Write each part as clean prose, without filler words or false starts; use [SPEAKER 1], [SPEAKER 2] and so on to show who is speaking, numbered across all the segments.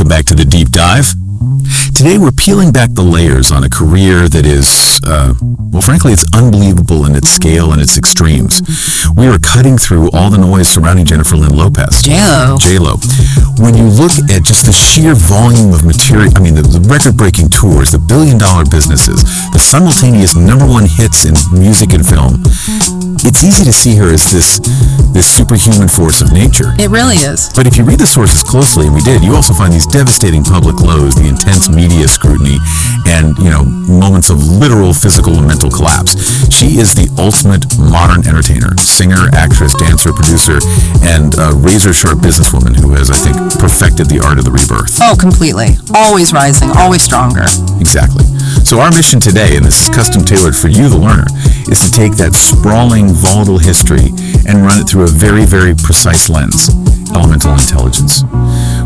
[SPEAKER 1] Welcome back to the Deep Dive. Today we're peeling back the layers on a career that is, frankly, it's unbelievable in its scale and its extremes. We are cutting through all the noise surrounding Jennifer Lynn Lopez. J-Lo. When you look at just the sheer volume of material, I mean, the record-breaking tours, the billion-dollar businesses, the simultaneous #1 hits in music and film, it's easy to see her as this superhuman force of nature.
[SPEAKER 2] It really is.
[SPEAKER 1] But if you read the sources closely, and we did, you also find these devastating public lows, the intense media scrutiny, and, moments of literal physical and mental collapse. She is the ultimate modern entertainer, singer, actress, dancer, producer, and a razor-sharp businesswoman who has, I think, perfected the art of the rebirth.
[SPEAKER 2] Oh, completely. Always rising, always stronger.
[SPEAKER 1] Exactly. So our mission today, and this is custom tailored for you, the learner, is to take that sprawling, volatile history and run it through a very, very precise lens, elemental intelligence.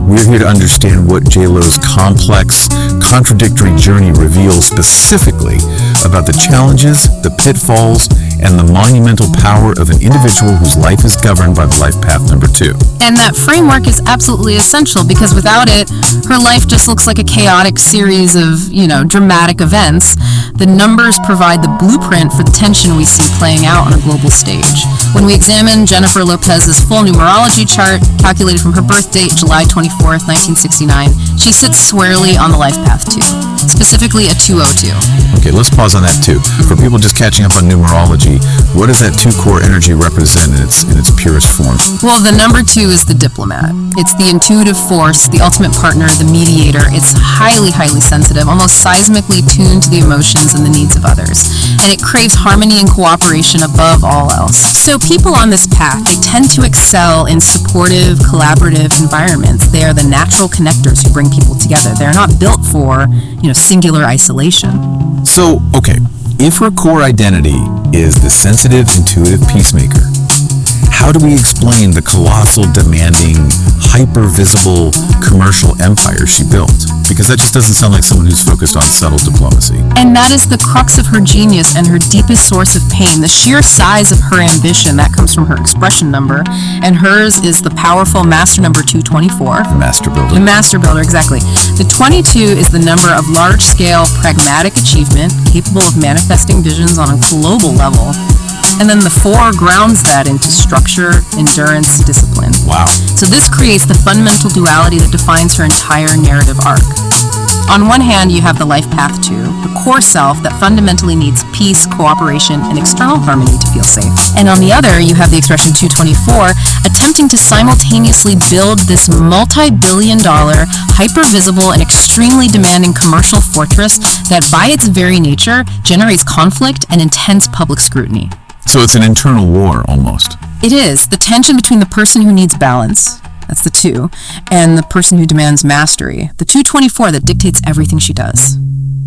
[SPEAKER 1] We're here to understand what J-Lo's complex, contradictory journey reveals specifically about the challenges, the pitfalls, and the monumental power of an individual whose life is governed by the life path number 2.
[SPEAKER 2] And that framework is absolutely essential because without it, her life just looks like a chaotic series of, dramatic events. The numbers provide the blueprint for the tension we see playing out on a global stage. When we examine Jennifer Lopez's full numerology chart, calculated from her birth date, July 24th, 1969, she sits squarely on the life path 2, specifically a 202.
[SPEAKER 1] Okay, let's pause on that too. For people just catching up on numerology, what does that 2 core energy represent in its purest form?
[SPEAKER 2] Well, the number 2 is the diplomat. It's the intuitive force, the ultimate partner, the mediator. It's highly, highly sensitive, almost seismically tuned to the emotions and the needs of others. And it craves harmony and cooperation above all else. So people on this path, they tend to excel in supportive, collaborative environments. They are the natural connectors who bring people together. They're not built for, singular isolation.
[SPEAKER 1] So, okay, if her core identity is the sensitive, intuitive peacemaker, how do we explain the colossal, demanding, hyper-visible commercial empire she built? Because that just doesn't sound like someone who's focused on subtle diplomacy.
[SPEAKER 2] And that is the crux of her genius and her deepest source of pain. The sheer size of her ambition, that comes from her expression number, and hers is the powerful master number 224.
[SPEAKER 1] The master builder.
[SPEAKER 2] The master builder, exactly. The 22 is the number of large-scale, pragmatic achievement, capable of manifesting visions on a global level. And then the 4 grounds that into structure, endurance, discipline.
[SPEAKER 1] Wow.
[SPEAKER 2] So this creates the fundamental duality that defines her entire narrative arc. On one hand, you have the life path 2, the core self that fundamentally needs peace, cooperation, and external harmony to feel safe. And on the other, you have the expression 224, attempting to simultaneously build this multi-billion-dollar, hyper-visible, and extremely demanding commercial fortress that by its very nature generates conflict and intense public scrutiny.
[SPEAKER 1] So it's an internal war, almost.
[SPEAKER 2] It is. The tension between the person who needs balance, that's the 2, and the person who demands mastery, the 224 that dictates everything she does.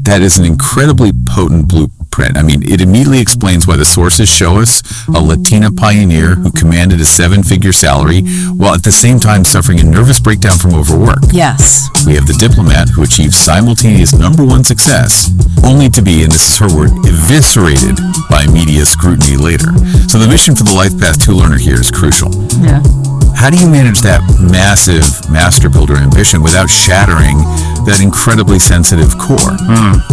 [SPEAKER 1] That is an incredibly potent blueprint. I mean, it immediately explains why the sources show us a Latina pioneer who commanded a 7-figure salary while at the same time suffering a nervous breakdown from overwork.
[SPEAKER 2] Yes.
[SPEAKER 1] We have the diplomat who achieved simultaneous #1 success, only to be, and this is her word, eviscerated by media scrutiny later. So the mission for the Life Path 2 learner here is crucial.
[SPEAKER 2] Yeah.
[SPEAKER 1] How do you manage that massive master builder ambition without shattering that incredibly sensitive core?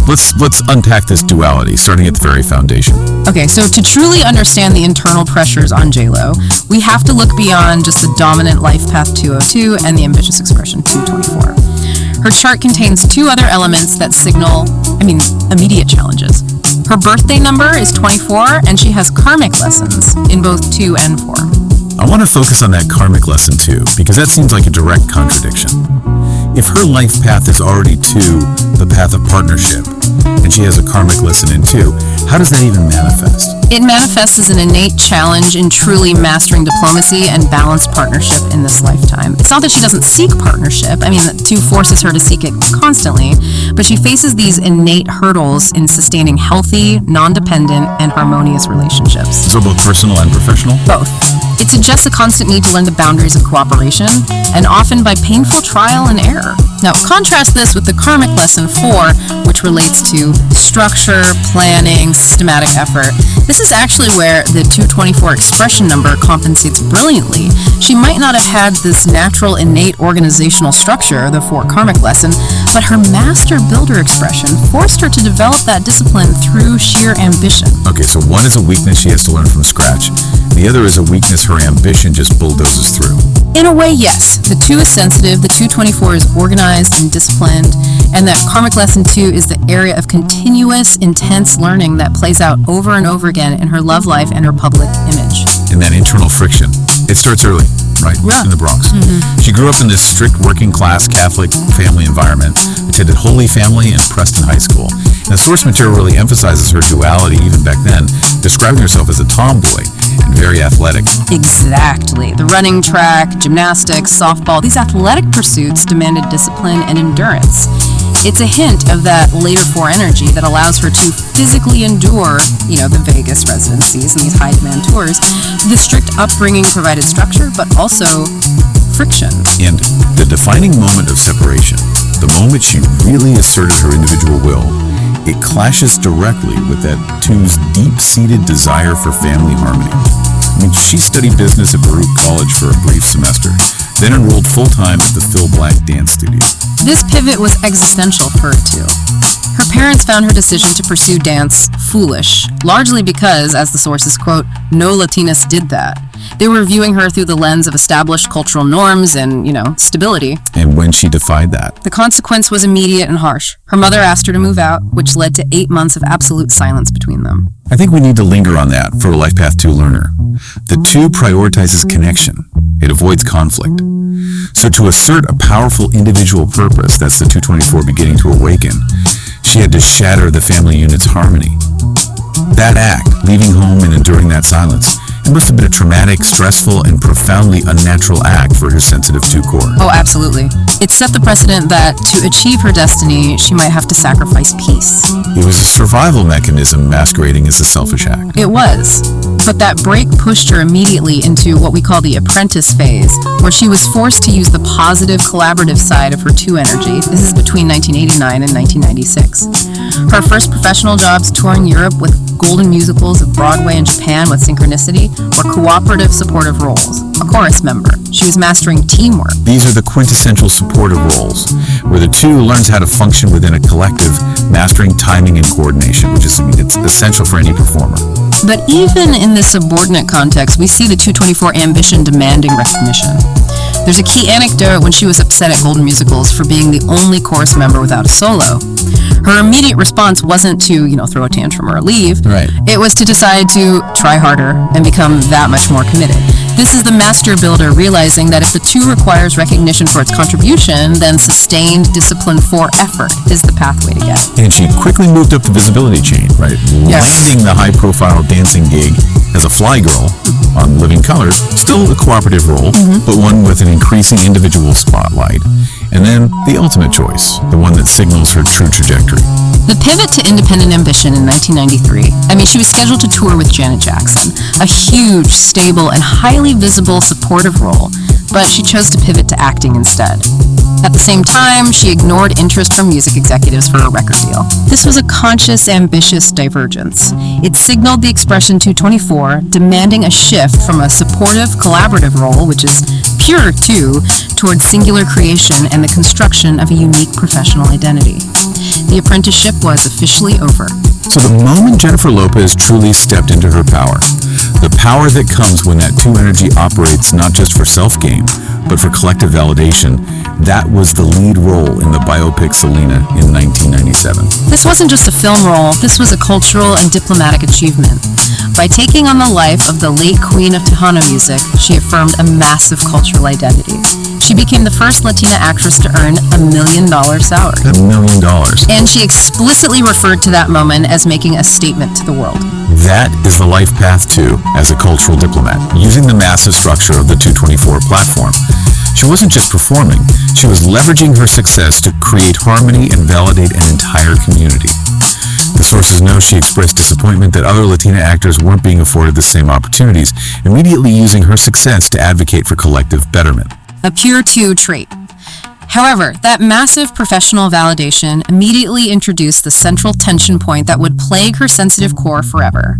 [SPEAKER 1] Let's unpack this duality, starting at the very foundation.
[SPEAKER 2] Okay, so to truly understand the internal pressures on J-Lo, we have to look beyond just the dominant life path 202 and the ambitious expression 224. Her chart contains 2 other elements that signal, immediate challenges. Her birthday number is 24, and she has karmic lessons in both 2 and 4.
[SPEAKER 1] I want to focus on that karmic lesson too, because that seems like a direct contradiction. If her life path is already 2, the path of partnership, and she has a karmic lesson in 2, how does that even manifest?
[SPEAKER 2] It manifests as an innate challenge in truly mastering diplomacy and balanced partnership in this lifetime. It's not that she doesn't seek partnership. The 2 forces her to seek it constantly, but she faces these innate hurdles in sustaining healthy, non-dependent, and harmonious relationships.
[SPEAKER 1] So both personal and professional?
[SPEAKER 2] Both. It suggests a constant need to learn the boundaries of cooperation, and often by painful trial and error. Now, contrast this with the karmic lesson 4, which relates to structure, planning, systematic effort. This is actually where the 224 expression number compensates brilliantly. She might not have had this natural innate organizational structure, the 4 karmic lesson, but her master builder expression forced her to develop that discipline through sheer ambition.
[SPEAKER 1] Okay, so one is a weakness she has to learn from scratch. The other is a weakness her ambition just bulldozes through.
[SPEAKER 2] In a way, yes. The 2 is sensitive, the 224 is organized and disciplined, and that karmic lesson 2 is the area of continuous, intense learning that plays out over and over again in her love life and her public image.
[SPEAKER 1] And that internal friction, it starts early, right?
[SPEAKER 2] Yeah.
[SPEAKER 1] In the Bronx. She grew up in this strict working-class Catholic family environment, attended Holy Family and Preston High School. And the source material really emphasizes her duality even back then, describing herself as a tomboy and very athletic.
[SPEAKER 2] Exactly. The running track, gymnastics, softball, these athletic pursuits demanded discipline and endurance. It's a hint of that later 4 energy that allows her to physically endure, the Vegas residencies and these high-demand tours. The strict upbringing provided structure, but also friction.
[SPEAKER 1] And the defining moment of separation, the moment she really asserted her individual will, it clashes directly with that 2's deep-seated desire for family harmony. She studied business at Baruch College for a brief semester, then enrolled full-time at the Phil Black Dance Studio.
[SPEAKER 2] This pivot was existential for her too. Her parents found her decision to pursue dance foolish, largely because, as the sources quote, no Latinas did that. They were viewing her through the lens of established cultural norms and, stability.
[SPEAKER 1] And when she defied that,
[SPEAKER 2] the consequence was immediate and harsh. Her mother asked her to move out, which led to 8 months of absolute silence between them.
[SPEAKER 1] I think we need to linger on that for a Life Path 2 learner. The 2 prioritizes connection. It avoids conflict. So to assert a powerful individual purpose, that's the 224 beginning to awaken, she had to shatter the family unit's harmony. That act, leaving home and enduring that silence, it must have been a traumatic, stressful, and profoundly unnatural act for her sensitive 2 core.
[SPEAKER 2] Oh, absolutely. It set the precedent that to achieve her destiny, she might have to sacrifice peace.
[SPEAKER 1] It was a survival mechanism masquerading as a selfish act.
[SPEAKER 2] It was. But that break pushed her immediately into what we call the apprentice phase, where she was forced to use the positive, collaborative side of her 2 energy. This is between 1989 and 1996. Her first professional jobs touring Europe with golden musicals of Broadway and Japan with Synchronicity were cooperative supportive roles. A chorus member. She was mastering teamwork.
[SPEAKER 1] These are the quintessential supportive roles, where the 2 learns how to function within a collective, mastering timing and coordination, which is it's essential for any performer.
[SPEAKER 2] But even in this subordinate context, we see the 224 ambition demanding recognition. There's a key anecdote when she was upset at Golden Musicals for being the only chorus member without a solo. Her immediate response wasn't to, throw a tantrum or leave.
[SPEAKER 1] Right.
[SPEAKER 2] It was to decide to try harder and become that much more committed. This is the master builder realizing that if the 2 requires recognition for its contribution, then sustained discipline for effort is the pathway to get.
[SPEAKER 1] And she quickly moved up the visibility chain, right?
[SPEAKER 2] Yes.
[SPEAKER 1] Landing the high-profile dancing gig as a fly girl on Living Color, still a cooperative role, but one with an increasing individual spotlight. And then the ultimate choice, the one that signals her true trajectory.
[SPEAKER 2] The pivot to independent ambition in 1993, she was scheduled to tour with Janet Jackson, a huge, stable, and highly visible supportive role, but she chose to pivot to acting instead. At the same time, she ignored interest from music executives for a record deal. This was a conscious, ambitious divergence. It signaled the expression 224, demanding a shift from a supportive, collaborative role, which is pure 2, towards singular creation and the construction of a unique professional identity. The apprenticeship was officially over.
[SPEAKER 1] So the moment Jennifer Lopez truly stepped into her power, the power that comes when that 2 energy operates not just for self-gain, but for collective validation, that was the lead role in the biopic Selena in 1997.
[SPEAKER 2] This wasn't just a film role, this was a cultural and diplomatic achievement. By taking on the life of the late queen of Tejano music, she affirmed a massive cultural identity. She became the first Latina actress to earn $1 million salary.
[SPEAKER 1] $1 million.
[SPEAKER 2] And she explicitly referred to that moment as making a statement to the world.
[SPEAKER 1] That is the life path to as a cultural diplomat, using the massive structure of the 224 platform. She wasn't just performing, she was leveraging her success to create harmony and validate an entire community. The sources know she expressed disappointment that other Latina actors weren't being afforded the same opportunities, immediately using her success to advocate for collective betterment.
[SPEAKER 2] A pure 2 trait. However, that massive professional validation immediately introduced the central tension point that would plague her sensitive core forever: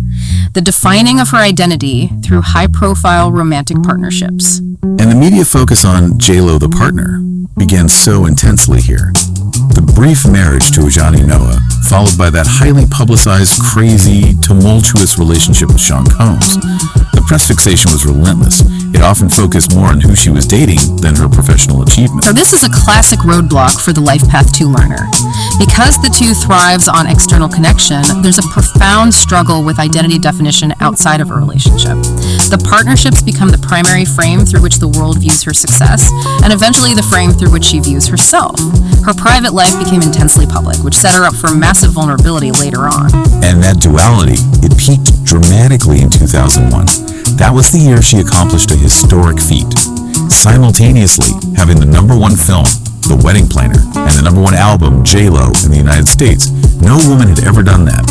[SPEAKER 2] the defining of her identity through high-profile romantic partnerships.
[SPEAKER 1] And the media focus on J-Lo the partner began so intensely here. The brief marriage to Ajani Noah, followed by that highly publicized, crazy, tumultuous relationship with Sean Combs. The press fixation was relentless. It often focused more on who she was dating than her professional achievements.
[SPEAKER 2] So this is a classic roadblock for the Life Path 2 learner. Because the 2 thrives on external connection, there's a profound struggle with identity definition outside of a relationship. The partnerships become the primary frame through which the world views her success, and eventually the frame through which she views herself. Her private life became intensely public, which set her up for massive vulnerability later on.
[SPEAKER 1] And that duality, it peaked dramatically in 2001. That was the year she accomplished a historic feat, simultaneously having the #1 film, The Wedding Planner, and the #1 album, J-Lo, in the United States. No woman had ever done that.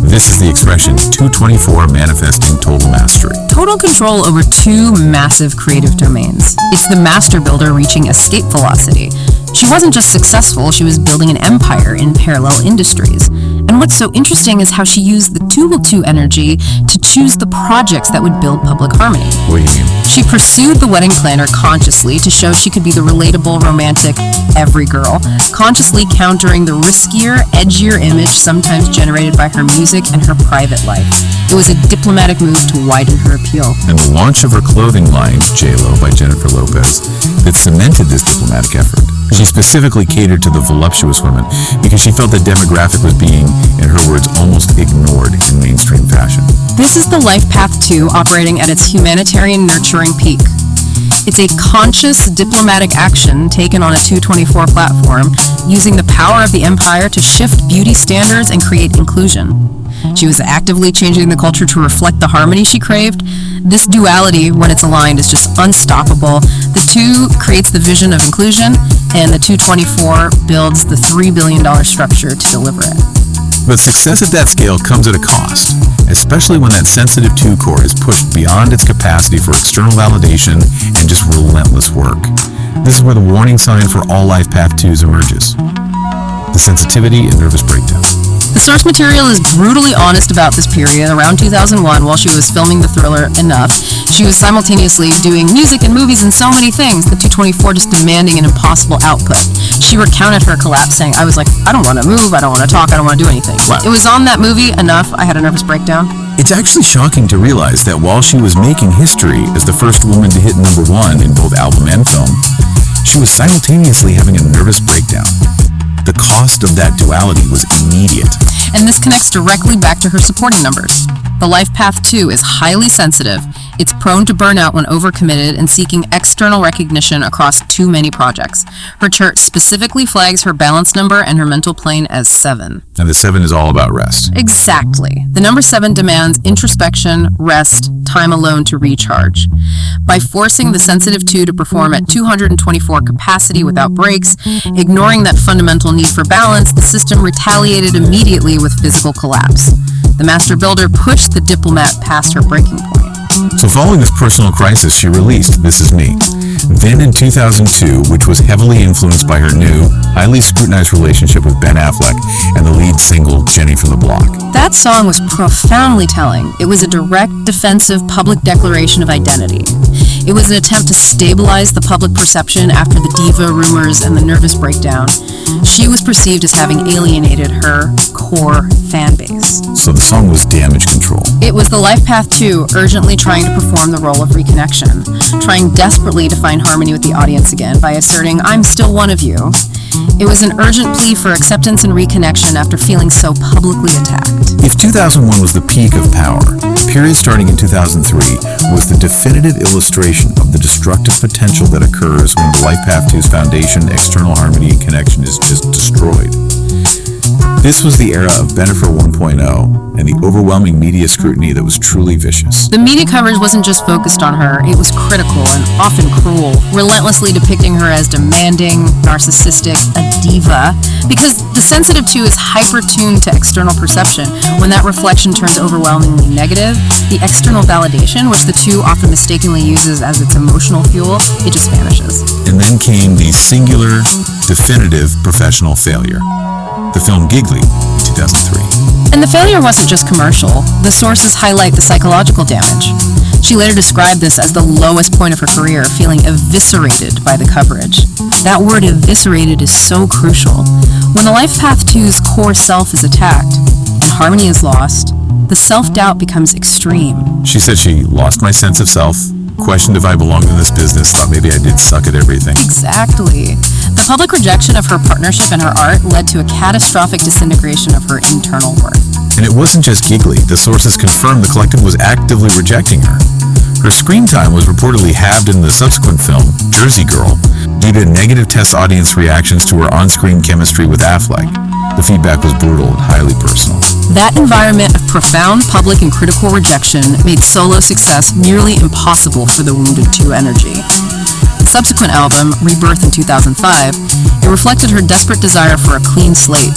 [SPEAKER 1] This is the expression 224 manifesting total mastery.
[SPEAKER 2] Total control over 2 massive creative domains. It's the master builder reaching escape velocity. She wasn't just successful, she was building an empire in parallel industries. And what's so interesting is how she used the 2 energy to choose the projects that would build public harmony.
[SPEAKER 1] What do you mean?
[SPEAKER 2] She pursued the wedding planner consciously to show she could be the relatable, romantic, every girl, consciously countering the riskier, edgier image sometimes generated by her music and her private life. It was a diplomatic move to widen her appeal.
[SPEAKER 1] And the launch of her clothing line, J-Lo by Jennifer Lopez, that cemented this diplomatic effort. She specifically catered to the voluptuous women because she felt the demographic was being, in her words, almost ignored in mainstream fashion.
[SPEAKER 2] This is the Life Path 2 operating at its humanitarian nurturing peak. It's a conscious diplomatic action taken on a 224 platform, using the power of the empire to shift beauty standards and create inclusion. She was actively changing the culture to reflect the harmony she craved. This duality, when it's aligned, is just unstoppable. The 2 creates the vision of inclusion, and the 224 builds the $3 billion structure to deliver it.
[SPEAKER 1] But success at that scale comes at a cost, especially when that sensitive 2 core is pushed beyond its capacity for external validation and just relentless work. This is where the warning sign for all Life Path 2s emerges: the sensitivity and nervous breakdown.
[SPEAKER 2] The source material is brutally honest about this period. Around 2001, while she was filming the thriller Enough, she was simultaneously doing music and movies and so many things, the 224 just demanding an impossible output. She recounted her collapse, saying, I was like, I don't want to move, I don't want to talk, I don't want to do anything.
[SPEAKER 1] Wow.
[SPEAKER 2] It was on that movie, Enough, I had a nervous breakdown.
[SPEAKER 1] It's actually shocking to realize that while she was making history as the first woman to hit #1 in both album and film, she was simultaneously having a nervous breakdown. The cost of that duality was immediate.
[SPEAKER 2] And this connects directly back to her supporting numbers. The Life Path 2 is highly sensitive. It's prone to burnout when overcommitted and seeking external recognition across too many projects. Her chart specifically flags her balance number and her mental plane as 7.
[SPEAKER 1] And the 7 is all about rest.
[SPEAKER 2] Exactly. The number 7 demands introspection, rest, time alone to recharge. By forcing the sensitive 2 to perform at 224 capacity without breaks, ignoring that fundamental need for balance, the system retaliated immediately with physical collapse. The master builder pushed the diplomat past her breaking point.
[SPEAKER 1] So following this personal crisis, she released This Is Me. Then in 2002, which was heavily influenced by her new, highly scrutinized relationship with Ben Affleck and the lead single, Jenny from the Block.
[SPEAKER 2] That song was profoundly telling. It was a direct, defensive, public declaration of identity. It was an attempt to stabilize the public perception after the diva rumors and the nervous breakdown. She was perceived as having alienated her core fan base.
[SPEAKER 1] So the song was damage control.
[SPEAKER 2] It was the Life Path 2 urgently trying to perform the role of reconnection, trying desperately to find harmony with the audience again by asserting, I'm still one of you. It was an urgent plea for acceptance and reconnection after feeling so publicly attacked.
[SPEAKER 1] If 2001 was the peak of power, the period starting in 2003 was the definitive illustration of the destructive potential that occurs when the Life Path 2's foundation, external harmony, and connection is just destroyed. This was the era of Bennifer 1.0 and the overwhelming media scrutiny that was truly vicious.
[SPEAKER 2] The media coverage wasn't just focused on her, it was critical and often cruel, relentlessly depicting her as demanding, narcissistic, a diva, because the sensitive 2 is hyper-tuned to external perception. When that reflection turns overwhelmingly negative, the external validation, which the 2 often mistakenly uses as its emotional fuel, it just vanishes.
[SPEAKER 1] And then came the singular, definitive professional failure. The film Giggly in 2003.
[SPEAKER 2] And the failure wasn't just commercial. The sources highlight the psychological damage. She later described this as the lowest point of her career, feeling eviscerated by the coverage. That word eviscerated is so crucial. When the Life Path 2's core self is attacked and harmony is lost, the self-doubt becomes extreme.
[SPEAKER 1] She said she lost my sense of self, questioned if I belonged in this business, thought maybe I did suck at everything.
[SPEAKER 2] Exactly. The public rejection of her partnership and her art led to a catastrophic disintegration of her internal worth.
[SPEAKER 1] And it wasn't just Giggly. The sources confirmed the collective was actively rejecting her. Her screen time was reportedly halved in the subsequent film, Jersey Girl, due to negative test audience reactions to her on-screen chemistry with Affleck. The feedback was brutal and highly personal.
[SPEAKER 2] That environment of profound public and critical rejection made solo success nearly impossible for the wounded 2 energy. The subsequent album, Rebirth in 2005, it reflected her desperate desire for a clean slate,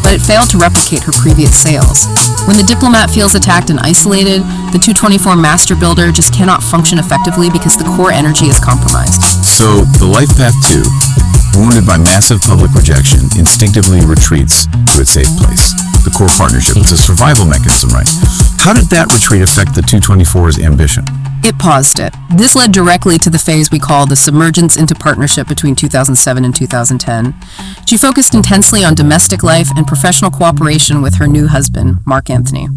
[SPEAKER 2] but it failed to replicate her previous sales. When the diplomat feels attacked and isolated, the 224 Master Builder just cannot function effectively because the core energy is compromised.
[SPEAKER 1] So, the Life Path 2, wounded by massive public rejection, instinctively retreats to its safe place. The core partnership was a survival mechanism, right? How did that retreat affect the 224's ambition?
[SPEAKER 2] It paused it. This led directly to the phase we call the submergence into partnership between 2007 and 2010. She focused intensely on domestic life and professional cooperation with her new husband, Mark Anthony.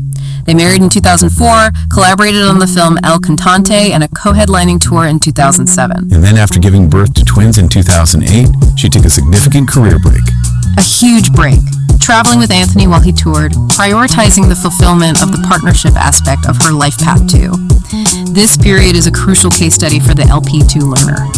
[SPEAKER 2] They married in 2004, collaborated on the film El Cantante, and a co-headlining tour in 2007.
[SPEAKER 1] And then after giving birth to twins in 2008, she took a significant career break.
[SPEAKER 2] A huge break. Traveling with Anthony while he toured, prioritizing the fulfillment of the partnership aspect of her life path too. This period is a crucial case study for the LP2 learner.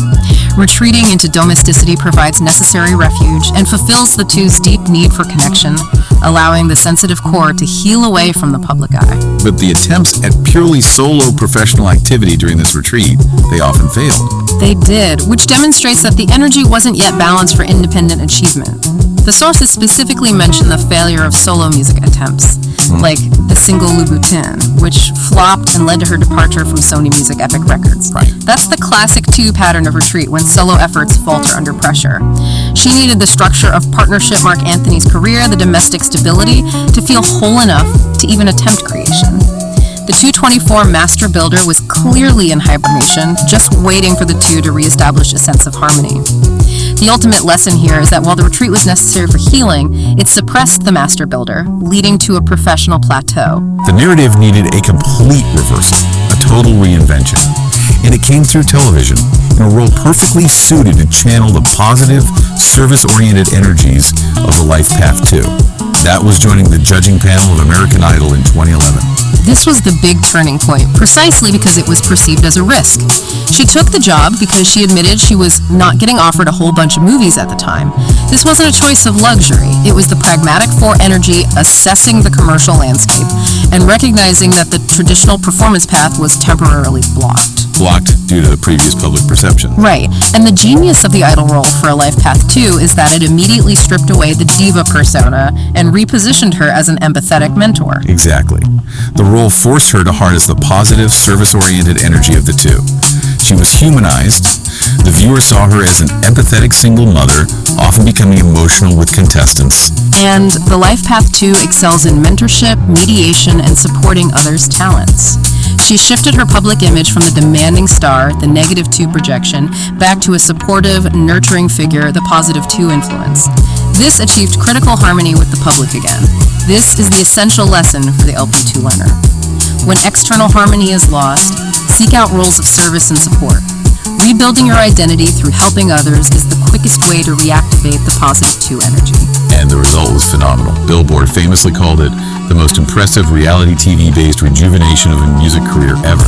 [SPEAKER 2] Retreating into domesticity provides necessary refuge and fulfills the 2's deep need for connection, allowing the sensitive core to heal away from the public eye.
[SPEAKER 1] But the attempts at purely solo professional activity during this retreat, they often failed.
[SPEAKER 2] They did, which demonstrates that the energy wasn't yet balanced for independent achievement. The sources specifically mention the failure of solo music attempts, like the single Louboutin, which flopped and led to her departure from Sony Music Epic Records.
[SPEAKER 1] Right.
[SPEAKER 2] That's the classic 2 pattern of retreat when solo efforts falter under pressure. She needed the structure of partnership Mark Anthony's career, the domestic stability, to feel whole enough to even attempt creation. The 224 Master Builder was clearly in hibernation, just waiting for the 2 to reestablish a sense of harmony. The ultimate lesson here is that while the retreat was necessary for healing, it suppressed the Master Builder, leading to a professional plateau.
[SPEAKER 1] The narrative needed a complete reversal, a total reinvention. And it came through television, in a role perfectly suited to channel the positive, service-oriented energies of the Life Path 2. That was joining the judging panel of American Idol in 2011.
[SPEAKER 2] This was the big turning point, precisely because it was perceived as a risk. She took the job because she admitted she was not getting offered a whole bunch of movies at the time. This wasn't a choice of luxury. It was the pragmatic 4 energy assessing the commercial landscape and recognizing that the traditional performance path was temporarily blocked.
[SPEAKER 1] Blocked due to the previous public perception.
[SPEAKER 2] Right. And the genius of the idol role for a Life Path 2 is that it immediately stripped away the diva persona and repositioned her as an empathetic mentor.
[SPEAKER 1] Exactly. The role forced her to harness the positive, service-oriented energy of the 2. She was humanized. The viewer saw her as an empathetic single mother, often becoming emotional with contestants.
[SPEAKER 2] And the Life Path 2 excels in mentorship, mediation, and supporting others' talents. She shifted her public image from the demanding star, the negative 2 projection, back to a supportive, nurturing figure, the positive 2 influence. This achieved critical harmony with the public again. This is the essential lesson for the LP2 learner. When external harmony is lost, seek out roles of service and support. Rebuilding your identity through helping others is the quickest way to reactivate the positive 2 energy.
[SPEAKER 1] And the result was phenomenal. Billboard famously called it the most impressive reality TV-based rejuvenation of a music career ever.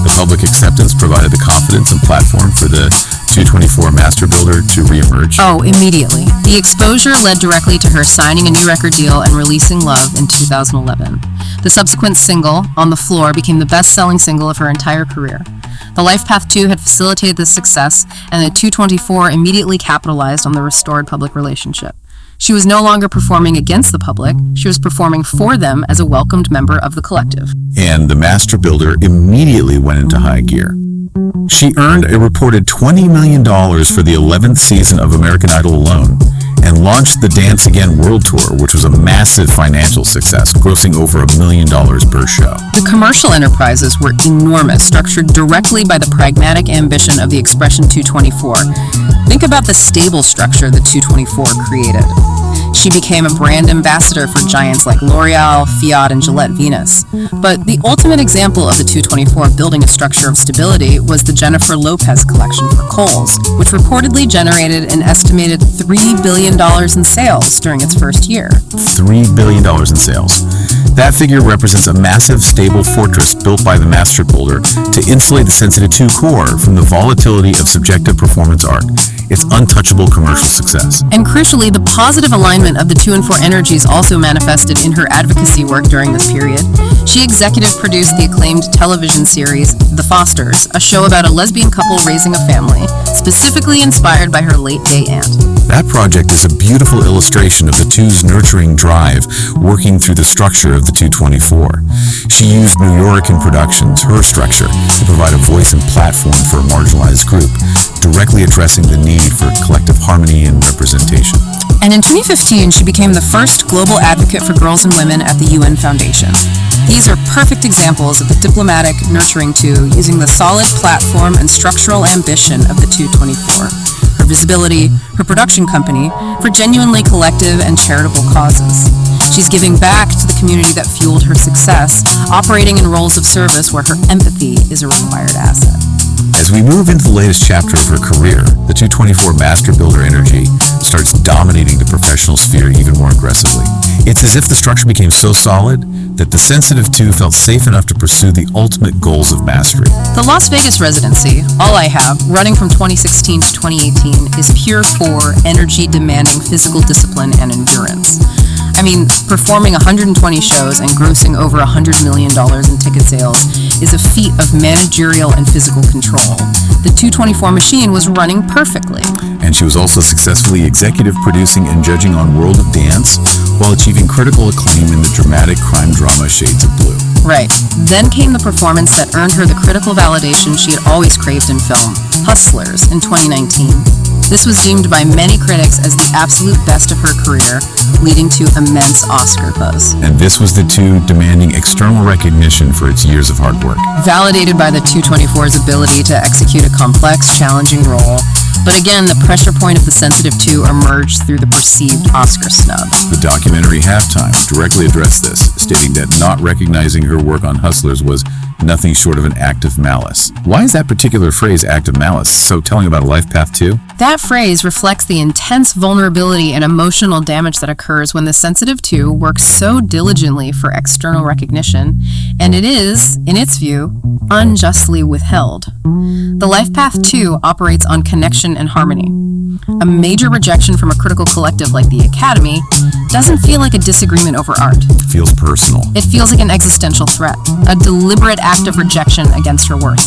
[SPEAKER 1] The public acceptance provided the confidence and platform for the 224 Master Builder to reemerge.
[SPEAKER 2] Oh, immediately. The exposure led directly to her signing a new record deal and releasing Love in 2011. The subsequent single, On the Floor, became the best-selling single of her entire career. The Life Path 2 had facilitated this success, and the 224 immediately capitalized on the restored public relationship. She was no longer performing against the public, she was performing for them as a welcomed member of the collective.
[SPEAKER 1] And the Master Builder immediately went into high gear. She earned a reported $20 million for the 11th season of American Idol alone, and launched the Dance Again World Tour, which was a massive financial success, grossing over $1 million per show.
[SPEAKER 2] The commercial enterprises were enormous, structured directly by the pragmatic ambition of the Expression 224. Think about the stable structure the 224 created. She became a brand ambassador for giants like L'Oreal, Fiat, and Gillette Venus. But the ultimate example of the 224 building a structure of stability was the Jennifer Lopez collection for Kohl's, which reportedly generated an estimated $3 billion in sales during its first year.
[SPEAKER 1] $3 billion in sales. That figure represents a massive, stable fortress built by the Master Builder to insulate the Sensitive 2 core from the volatility of subjective performance art. Its untouchable commercial success.
[SPEAKER 2] And crucially, the positive alignment of the 2 and 4 energies also manifested in her advocacy work during this period. She executive produced the acclaimed television series The Fosters, a show about a lesbian couple raising a family, specifically inspired by her late-day aunt.
[SPEAKER 1] That project is a beautiful illustration of the 2's nurturing drive working through the structure of the 224. She used New York in productions, her structure, to provide a voice and platform for a marginalized group, directly addressing the need for collective harmony and representation.
[SPEAKER 2] And in 2015, she became the first global advocate for girls and women at the UN Foundation. These are perfect examples of the diplomatic, nurturing 2 using the solid platform and structural ambition of the 224, her visibility, her production company, for genuinely collective and charitable causes. She's giving back to the community that fueled her success, operating in roles of service where her empathy is a required asset.
[SPEAKER 1] As we move into the latest chapter of her career, the 224 Master Builder energy starts dominating the professional sphere even more aggressively. It's as if the structure became so solid that the Sensitive 2 felt safe enough to pursue the ultimate goals of mastery.
[SPEAKER 2] The Las Vegas residency, All I Have, running from 2016 to 2018, is pure for energy-demanding physical discipline and endurance. I mean, performing 120 shows and grossing over $100 million in ticket sales is a feat of managerial and physical control. The 224 machine was running perfectly.
[SPEAKER 1] And she was also successfully executive producing and judging on World of Dance while achieving critical acclaim in the dramatic crime drama Shades of Blue.
[SPEAKER 2] Right. Then came the performance that earned her the critical validation she had always craved in film, Hustlers, in 2019. This was deemed by many critics as the absolute best of her career, leading to immense Oscar buzz.
[SPEAKER 1] And this was the 2 demanding external recognition for its years of hard work.
[SPEAKER 2] Validated by the 224's ability to execute a complex, challenging role, but again, the pressure point of the Sensitive 2 emerged through the perceived Oscar snub.
[SPEAKER 1] The documentary Halftime directly addressed this, stating that not recognizing her work on Hustlers was nothing short of an act of malice. Why is that particular phrase, act of malice, so telling about a life path too?
[SPEAKER 2] That phrase reflects the intense vulnerability and emotional damage that occurs when the Sensitive 2 works so diligently for external recognition, and it is, in its view, unjustly withheld. The Life Path 2 operates on connection and harmony. A major rejection from a critical collective like the Academy doesn't feel like a disagreement over art.
[SPEAKER 1] It feels personal.
[SPEAKER 2] It feels like an existential threat, a deliberate act of rejection against her worth.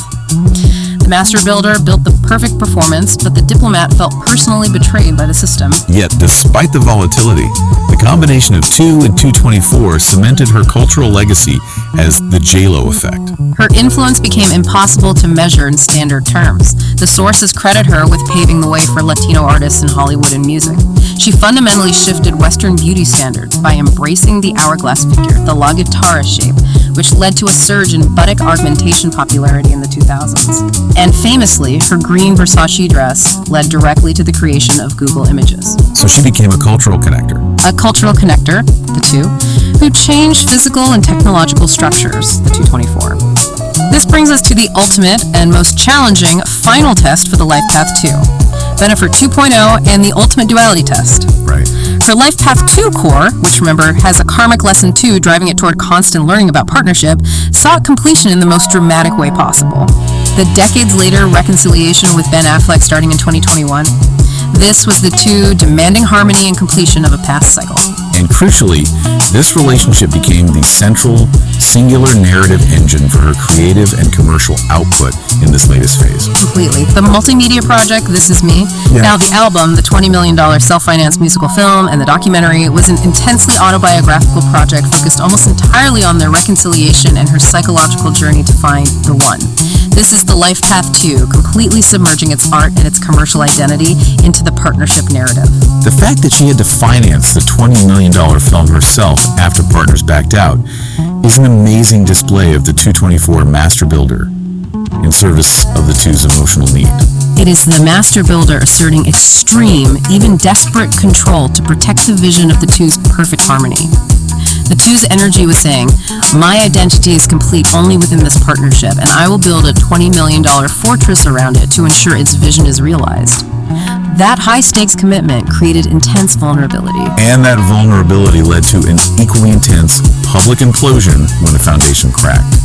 [SPEAKER 2] The Master Builder built the perfect performance, but the diplomat felt personally betrayed by the system.
[SPEAKER 1] Yet, despite the volatility, the combination of 2 and 224 cemented her cultural legacy as the J-Lo effect.
[SPEAKER 2] Her influence became impossible to measure in standard terms. The sources credit her with paving the way for Latino artists in Hollywood and music. She fundamentally shifted Western beauty standards by embracing the hourglass figure, the La Guitarra shape, which led to a surge in buttock augmentation popularity in the 2000s. And famously, her green Versace dress led directly to the creation of Google Images.
[SPEAKER 1] So she became a cultural connector.
[SPEAKER 2] A cultural connector, the 2, who changed physical and technological structures, the 224. This brings us to the ultimate and most challenging final test for the Life Path 2, Benefit 2.0 and the ultimate duality test.
[SPEAKER 1] Right.
[SPEAKER 2] Her Life Path 2 core, which remember has a karmic lesson 2 driving it toward constant learning about partnership, sought completion in the most dramatic way possible. The decades later reconciliation with Ben Affleck starting in 2021, This was the two demanding harmony and completion of a past cycle.
[SPEAKER 1] And crucially, this relationship became the central, singular narrative engine for her creative and commercial output in this latest phase.
[SPEAKER 2] Completely. The multimedia project, This Is Me, now the album, the $20 million self-financed musical film, and the documentary was an intensely autobiographical project focused almost entirely on their reconciliation and her psychological journey to find the one. This is the life path too, completely submerging its art and its commercial identity into the partnership narrative.
[SPEAKER 1] The fact that she had to finance the $20 million film herself after partners backed out is an amazing display of the 224 master builder in service of the two's emotional need.
[SPEAKER 2] It is the master builder asserting extreme, even desperate control to protect the vision of the two's perfect harmony. The two's energy was saying, my identity is complete only within this partnership, and I will build a $20 million fortress around it to ensure its vision is realized. That high-stakes commitment created intense vulnerability.
[SPEAKER 1] And that vulnerability led to an equally intense public implosion when the foundation cracked.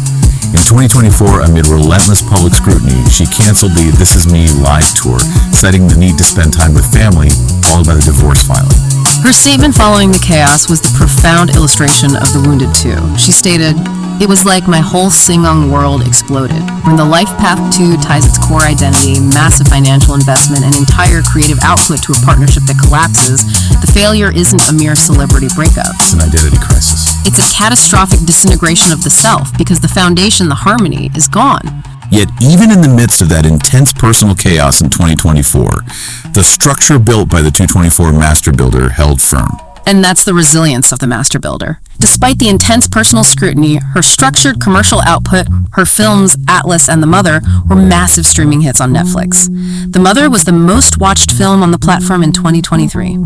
[SPEAKER 1] In 2024, amid relentless public scrutiny, she canceled the This Is Me live tour, citing the need to spend time with family, followed by the divorce filing.
[SPEAKER 2] Her statement following the chaos was the profound illustration of the wounded two. She stated, "It was like my whole sing-ong world exploded. When the life path 2 ties its core identity, massive financial investment, and entire creative output to a partnership that collapses, the failure isn't a mere celebrity breakup.
[SPEAKER 1] It's an identity crisis.
[SPEAKER 2] It's a catastrophic disintegration of the self because the foundation, the harmony, is gone."
[SPEAKER 1] Yet, even in the midst of that intense personal chaos in 2024, the structure built by the 224 Master Builder held firm.
[SPEAKER 2] And that's the resilience of the Master Builder. Despite the intense personal scrutiny, her structured commercial output, her films Atlas and The Mother, were massive streaming hits on Netflix. The Mother was the most watched film on the platform in 2023.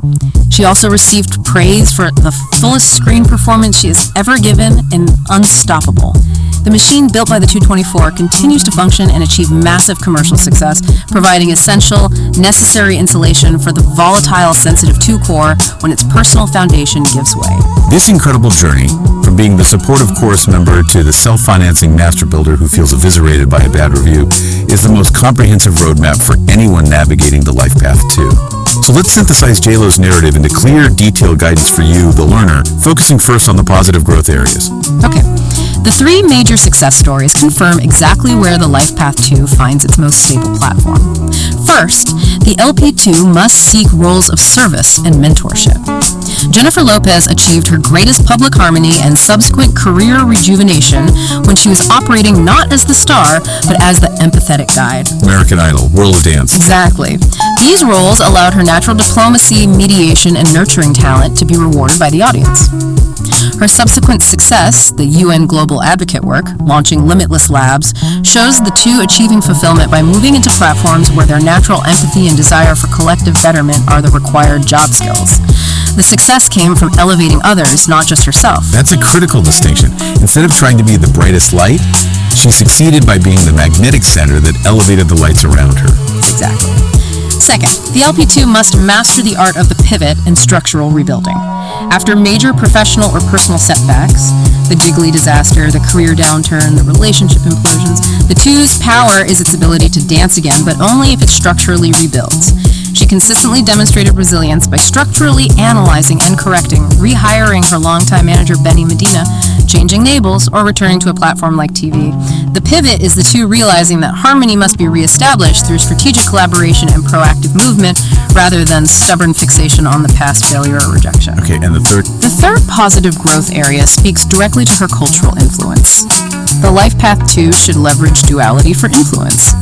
[SPEAKER 2] She also received praise for the fullest screen performance she has ever given in Unstoppable. The machine built by the 224 continues to function and achieve massive commercial success, providing essential, necessary insulation for the volatile, sensitive 2 core when its personal foundation gives way.
[SPEAKER 1] This incredible journey, from being the supportive chorus member to the self-financing master builder who feels eviscerated by a bad review, is the most comprehensive roadmap for anyone navigating the life path too. So let's synthesize JLo's narrative into clear, detailed guidance for you, the learner, focusing first on the positive growth areas.
[SPEAKER 2] Okay. The 3 major success stories confirm exactly where the Life Path 2 finds its most stable platform. First, the LP2 must seek roles of service and mentorship. Jennifer Lopez achieved her greatest public harmony and subsequent career rejuvenation when she was operating not as the star, but as the empathetic guide.
[SPEAKER 1] American Idol, World of Dance.
[SPEAKER 2] Exactly. These roles allowed her natural diplomacy, mediation, and nurturing talent to be rewarded by the audience. Her subsequent success, the UN Global Advocate work, launching Limitless Labs, shows the two achieving fulfillment by moving into platforms where their natural empathy and desire for collective betterment are the required job skills. The success came from elevating others, not just herself.
[SPEAKER 1] That's a critical distinction. Instead of trying to be the brightest light, she succeeded by being the magnetic center that elevated the lights around her.
[SPEAKER 2] Exactly. Second, the LP2 must master the art of the pivot and structural rebuilding. After major professional or personal setbacks, the Jiggly disaster, the career downturn, the relationship implosions, the two's power is its ability to dance again, but only if it structurally rebuilds. She consistently demonstrated resilience by structurally analyzing and correcting, rehiring her longtime manager Benny Medina, changing labels, or returning to a platform like TV. The pivot is the two realizing that harmony must be reestablished through strategic collaboration and proactive movement rather than stubborn fixation on the past failure or rejection.
[SPEAKER 1] Okay, and the third?
[SPEAKER 2] The third positive growth area speaks directly to her cultural influence. The Life Path 2 should leverage duality for influence.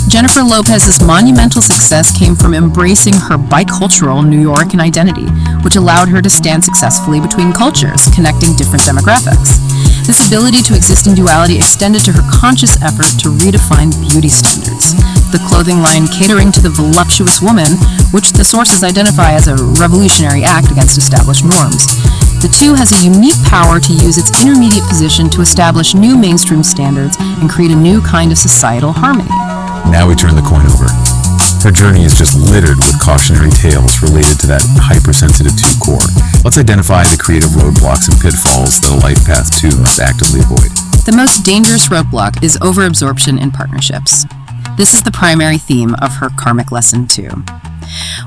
[SPEAKER 2] Jennifer Lopez's monumental success came from embracing her bicultural New York identity, which allowed her to stand successfully between cultures, connecting different demographics. This ability to exist in duality extended to her conscious effort to redefine beauty standards. The clothing line catering to the voluptuous woman, which the sources identify as a revolutionary act against established norms. The two has a unique power to use its intermediate position to establish new mainstream standards and create a new kind of societal harmony.
[SPEAKER 1] Now we turn the coin over. Her journey is just littered with cautionary tales related to that hypersensitive 2 core. Let's identify the creative roadblocks and pitfalls that a Life Path 2 must actively avoid.
[SPEAKER 2] The most dangerous roadblock is overabsorption in partnerships. This is the primary theme of her karmic lesson 2.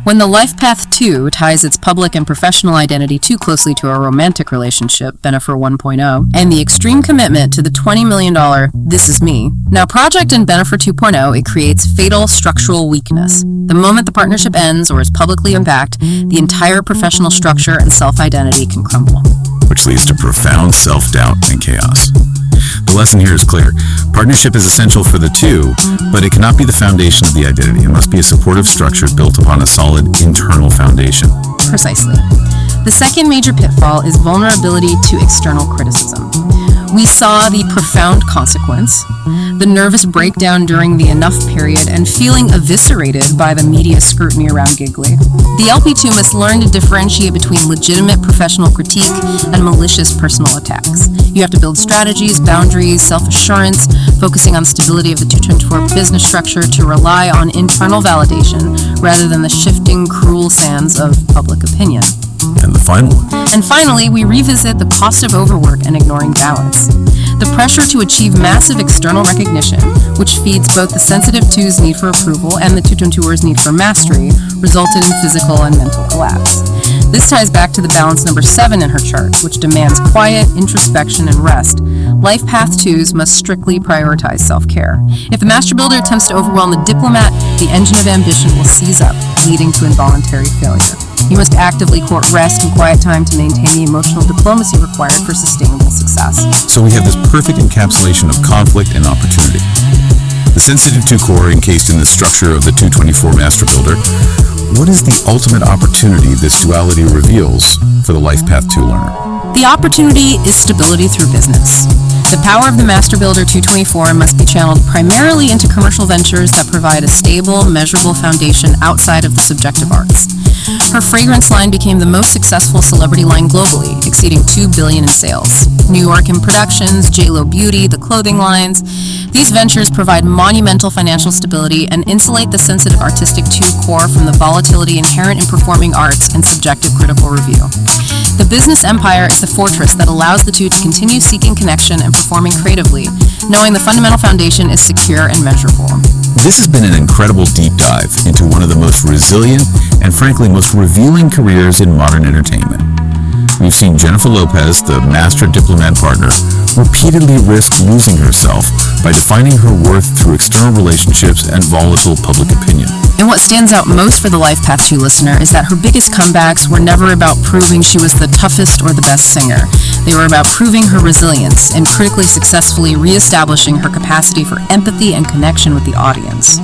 [SPEAKER 2] When the life path 2 ties its public and professional identity too closely to a romantic relationship, Benefer 1.0, and the extreme commitment to the $20 million "this is me," now project in Benefer 2.0, it creates fatal structural weakness. The moment the partnership ends or is publicly unpacked, the entire professional structure and self-identity can crumble,
[SPEAKER 1] which leads to profound self-doubt and chaos. The lesson here is clear. Partnership is essential for the two, but it cannot be the foundation of the identity. It must be a supportive structure built upon a solid internal foundation.
[SPEAKER 2] Precisely. The second major pitfall is vulnerability to external criticism. We saw the profound consequence, the nervous breakdown during the enough period, and feeling eviscerated by the media scrutiny around Giggly. The LP2 must learn to differentiate between legitimate professional critique and malicious personal attacks. You have to build strategies, boundaries, self-assurance, focusing on stability of the 224 business structure to rely on internal validation rather than the shifting, cruel sands of public opinion.
[SPEAKER 1] And the final one.
[SPEAKER 2] And finally, we revisit the cost of overwork and ignoring balance. The pressure to achieve massive external recognition, which feeds both the sensitive 2's need for approval and the 222er's need for mastery, resulted in physical and mental collapse. This ties back to the balance number 7 in her chart, which demands quiet, introspection, and rest. Life path 2's must strictly prioritize self-care. If the master builder attempts to overwhelm the diplomat, the engine of ambition will seize up, leading to involuntary failure. You must actively court rest and quiet time to maintain the emotional diplomacy required for sustainable success.
[SPEAKER 1] So we have this perfect encapsulation of conflict and opportunity. The sensitive 2 core encased in the structure of the 224 master builder. What is the ultimate opportunity this duality reveals for the life path 2 learner?
[SPEAKER 2] The opportunity is stability through business. The power of the master builder 224 must be channeled primarily into commercial ventures that provide a stable, measurable foundation outside of the subjective arts. Her fragrance line became the most successful celebrity line globally, exceeding $2 billion in sales. New York in Productions, J.Lo Beauty, the clothing lines. These ventures provide monumental financial stability and insulate the sensitive artistic 2 core from the volatility inherent in performing arts and subjective critical review. The business empire is a fortress that allows the 2 to continue seeking connection and performing creatively, knowing the fundamental foundation is secure and measurable.
[SPEAKER 1] This has been an incredible deep dive into one of the most resilient and frankly most revealing careers in modern entertainment. We've seen Jennifer Lopez, the master diplomat partner, repeatedly risk losing herself by defining her worth through external relationships and volatile public opinion.
[SPEAKER 2] And what stands out most for the Life Path 2 listener is that her biggest comebacks were never about proving she was the toughest or the best singer. They were about proving her resilience and critically successfully reestablishing her capacity for empathy and connection with the audience.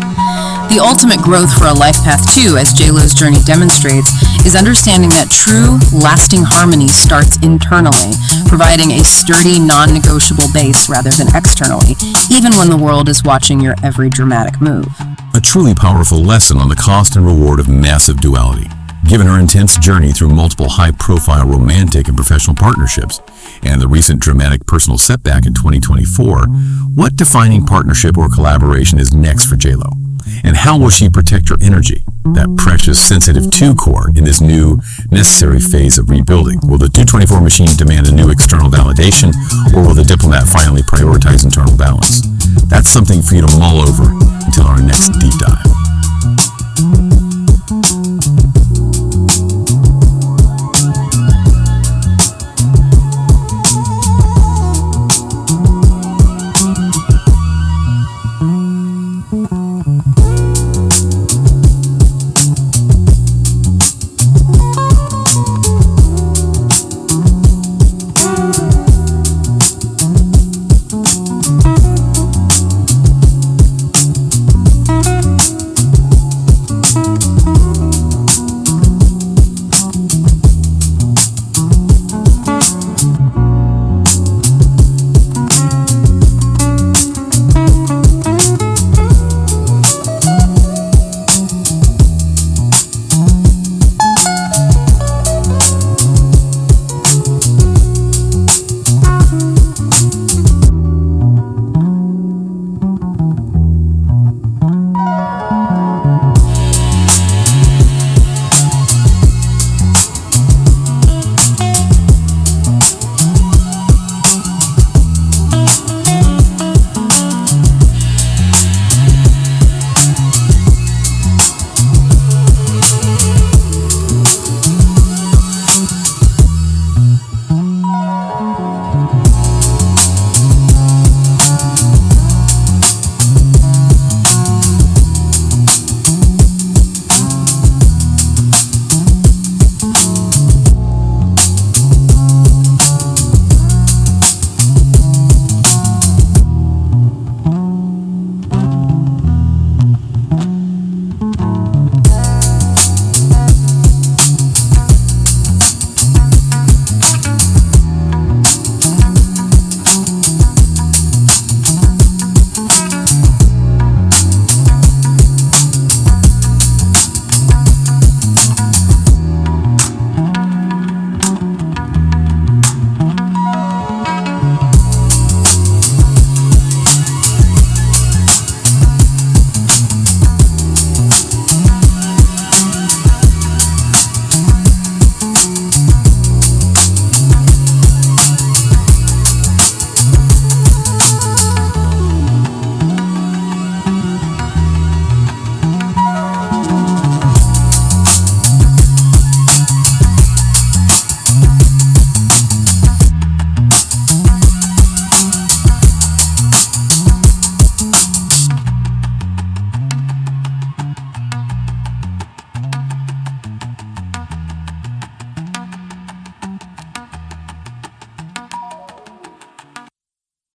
[SPEAKER 2] The ultimate growth for a life path 2, as J.Lo's journey demonstrates, is understanding that true, lasting harmony starts internally, providing a sturdy, non-negotiable base rather than externally, even when the world is watching your every dramatic move.
[SPEAKER 1] A truly powerful lesson on the cost and reward of massive duality. Given her intense journey through multiple high-profile romantic and professional partnerships, and the recent dramatic personal setback in 2024, what defining partnership or collaboration is next for J.Lo? And how will she protect her energy, that precious sensitive 2 core, in this new, necessary phase of rebuilding? Will the 224 machine demand a new external validation, or will the diplomat finally prioritize internal balance? That's something for you to mull over until our next deep dive.